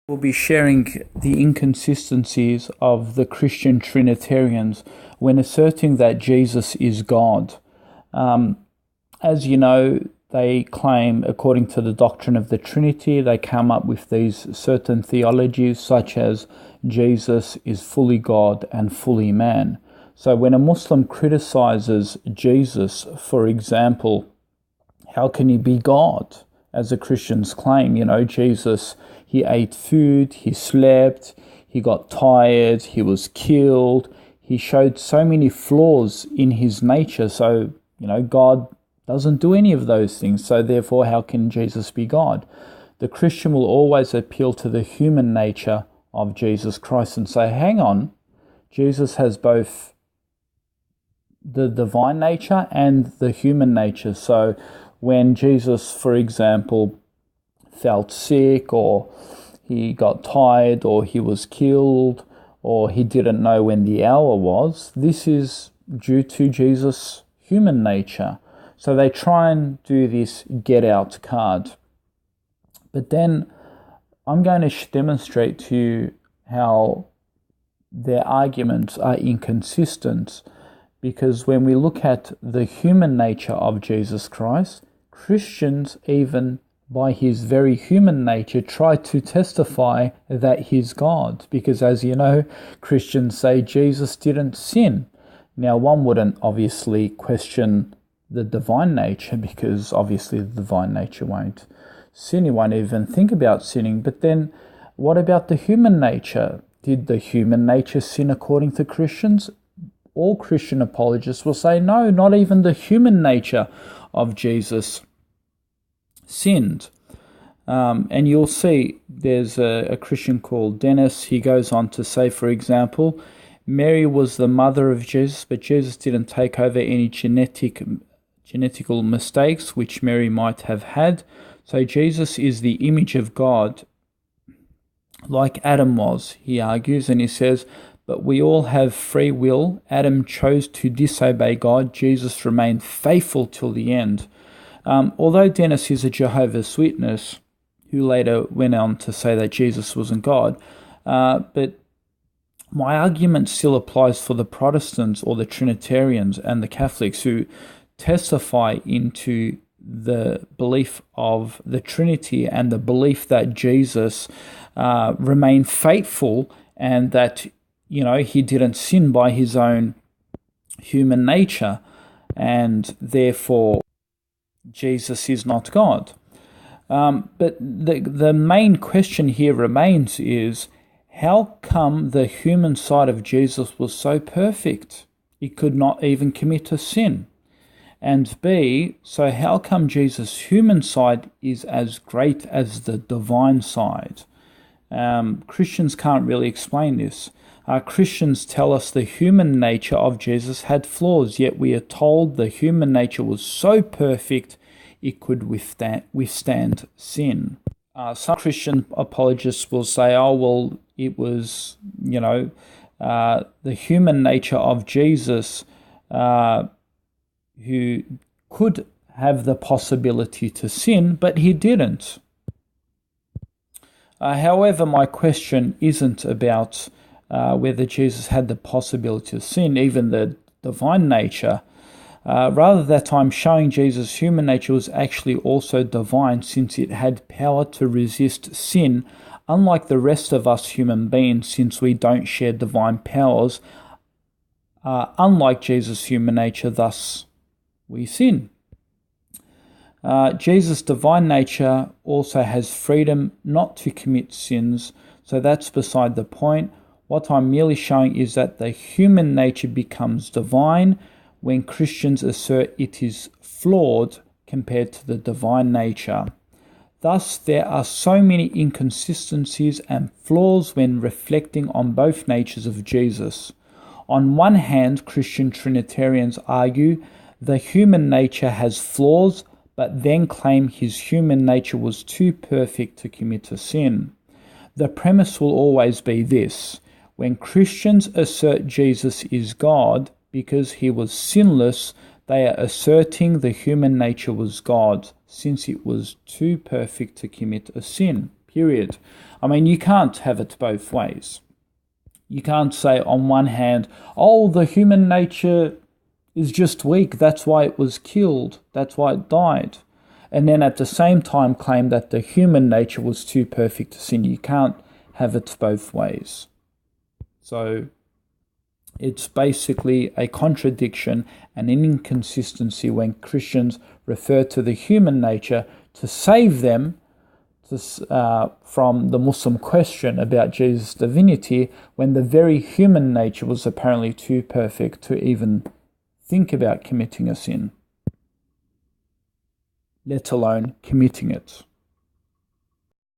We'll be sharing the inconsistencies of the Christian Trinitarians when asserting that Jesus is God. As you know, they claim, according to the doctrine of the Trinity, they come up with these certain theologies such as Jesus is fully God and fully man. So when a Muslim criticizes Jesus, for example, how can he be God? As the Christians claim, Jesus, he ate food, he slept, he got tired, he was killed. He showed so many flaws in his nature. So, God doesn't do any of those things. So therefore, how can Jesus be God? The Christian will always appeal to the human nature of Jesus Christ and say, hang on, Jesus has both the divine nature and the human nature. So when Jesus, for example, felt sick, or he got tired, or he was killed, or he didn't know when the hour was, this is due to Jesus' human nature. So they try and do this get out card. But then I'm going to demonstrate to you how their arguments are inconsistent, because when we look at the human nature of Jesus Christ, Christians, even by his very human nature, try to testify that he's God. Because as you know, Christians say Jesus didn't sin. Now, one wouldn't obviously question the divine nature, because obviously the divine nature won't sin. He won't even think about sinning. But then what about the human nature? Did the human nature sin according to Christians? All Christian apologists will say, no, not even the human nature of Jesus sinned. And you'll see there's a Christian called Dennis. He goes on to say, for example, Mary was the mother of Jesus, but Jesus didn't take over any genetical mistakes which Mary might have had. So Jesus is the image of God, like Adam was, he argues, and he says, but we all have free will. Adam chose to disobey God. Jesus remained faithful till the end. Although Dennis is a Jehovah's Witness, who later went on to say that Jesus wasn't God, but my argument still applies for the Protestants or the Trinitarians and the Catholics who testify into the belief of the Trinity and the belief that Jesus remained faithful and that he didn't sin by his own human nature, and therefore Jesus is not God. But the main question here remains is, how come the human side of Jesus was so perfect? He could not even commit a sin. And B, so how come Jesus' human side is as great as the divine side? Christians can't really explain this. Christians tell us the human nature of Jesus had flaws, yet we are told the human nature was so perfect it could withstand sin. Some Christian apologists will say, it was, the human nature of Jesus who could have the possibility to sin, but he didn't. However, my question isn't about whether Jesus had the possibility of sin, even the divine nature. Rather, that I'm showing Jesus' human nature was actually also divine, since it had power to resist sin, unlike the rest of us human beings, since we don't share divine powers. Unlike Jesus' human nature, thus we sin. Jesus' divine nature also has freedom not to commit sins, so that's beside the point. What I'm merely showing is that the human nature becomes divine when Christians assert it is flawed compared to the divine nature. Thus, there are so many inconsistencies and flaws when reflecting on both natures of Jesus. On one hand, Christian Trinitarians argue the human nature has flaws, but then claim his human nature was too perfect to commit a sin. The premise will always be this: when Christians assert Jesus is God because he was sinless, they are asserting the human nature was God, since it was too perfect to commit a sin. period. I mean, you can't have it both ways. You can't say on one hand, oh, the human nature is just weak, that's why it was killed, that's why it died. And then at the same time claim that the human nature was too perfect to sin. You can't have it both ways. So it's basically a contradiction and an inconsistency when Christians refer to the human nature to save them from the Muslim question about Jesus' divinity, when the very human nature was apparently too perfect to even think about committing a sin, let alone committing it.